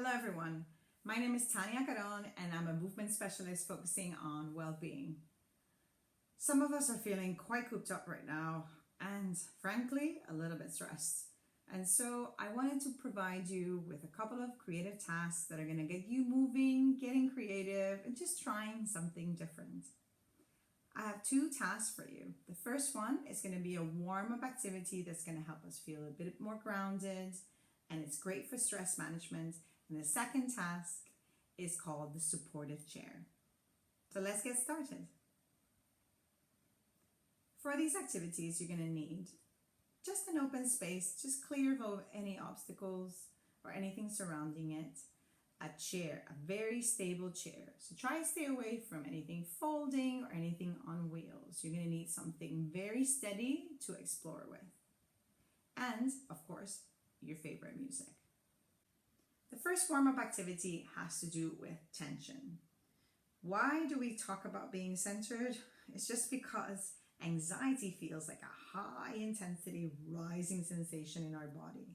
Hello everyone, my name is Tanya Caron and I'm a movement specialist focusing on well-being. Some of us are feeling quite cooped up right now and frankly a little bit stressed. And so I wanted to provide you with a couple of creative tasks that are going to get you moving, getting creative, and just trying something different. I have two tasks for you. The first one is going to be a warm-up activity that's going to help us feel a bit more grounded, and it's great for stress management. And the second task is called the supportive chair. So let's get started. For these activities, you're going to need just an open space, just clear of any obstacles or anything surrounding it. A chair, a very stable chair. So try to stay away from anything folding or anything on wheels. You're going to need something very steady to explore with. And, of course, your favorite music. The first warm-up activity has to do with tension. Why do we talk about being centered? It's just because anxiety feels like a high intensity rising sensation in our body.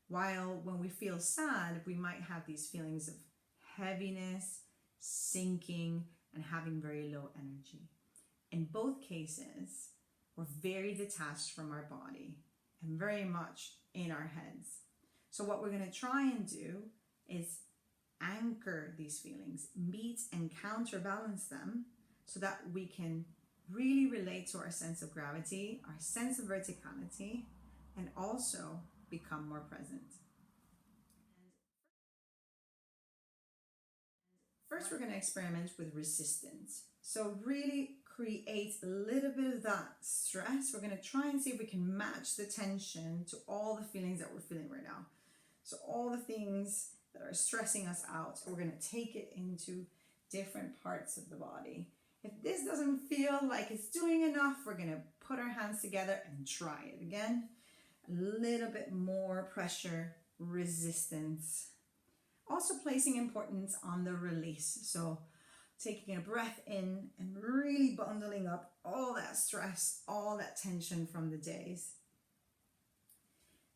While when we feel sad, we might have these feelings of heaviness, sinking, and having very low energy. In both cases, we're very detached from our body and very much in our heads. So what we're going to try and do is anchor these feelings, meet and counterbalance them so that we can really relate to our sense of gravity, our sense of verticality, and also become more present. First, we're going to experiment with resistance. So really create a little bit of that stress. We're going to try and see if we can match the tension to all the feelings that we're feeling right now. So all the things that are stressing us out, we're going to take it into different parts of the body. If this doesn't feel like it's doing enough, we're going to put our hands together and try it again. A little bit more pressure, resistance. Also placing importance on the release. So taking a breath in and really bundling up all that stress, all that tension from the days.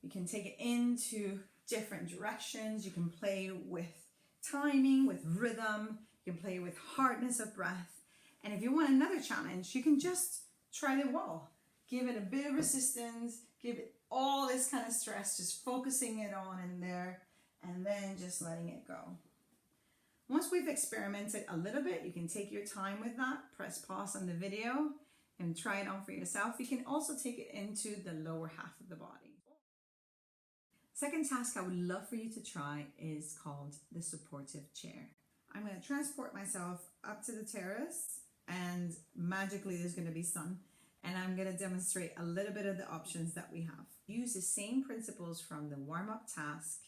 You can take it into different directions. You can play with timing, with rhythm. You can play with hardness of breath. And if you want another challenge, you can just try the wall. Give it a bit of resistance. Give it all this kind of stress, just focusing it on in there and then just letting it go. Once we've experimented a little bit, you can take your time with that. Press pause on the video and try it on for yourself. You can also take it into the lower half of the body. Second task I would love for you to try is called the supportive chair. I'm going to transport myself up to the terrace and magically there's going to be sun, and I'm going to demonstrate a little bit of the options that we have. Use the same principles from the warm-up task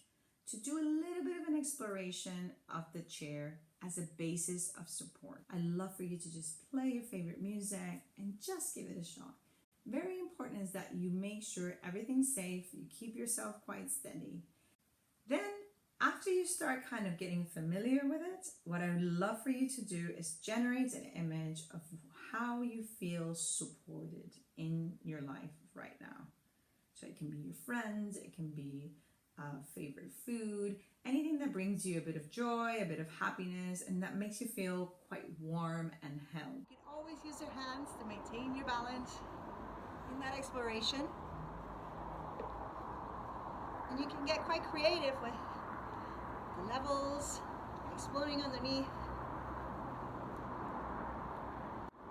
to do a little bit of an exploration of the chair as a basis of support. I'd love for you to just play your favorite music and just give it a shot. Very important is that you make sure everything's safe, you keep yourself quite steady. Then, after you start kind of getting familiar with it, what I would love for you to do is generate an image of how you feel supported in your life right now. So it can be your friends, it can be favorite food, anything that brings you a bit of joy, a bit of happiness, and that makes you feel quite warm and held. You can always use your hands to maintain your balance in that exploration. And you can get quite creative with the levels, exploding underneath.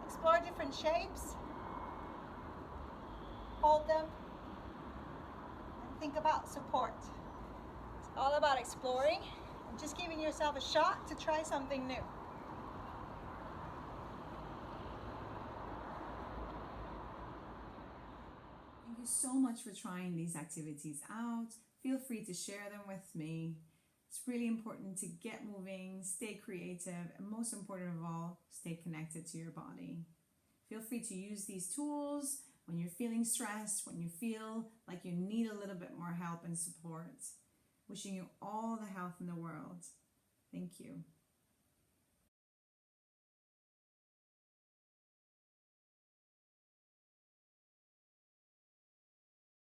Explore different shapes. Hold them. And think about support. It's all about exploring and just giving yourself a shot to try something new. Thank you so much for trying these activities out. Feel free to share them with me. It's really important to get moving, stay creative, and most important of all, stay connected to your body. Feel free to use these tools when you're feeling stressed, when you feel like you need a little bit more help and support. Wishing you all the health in the world. Thank you.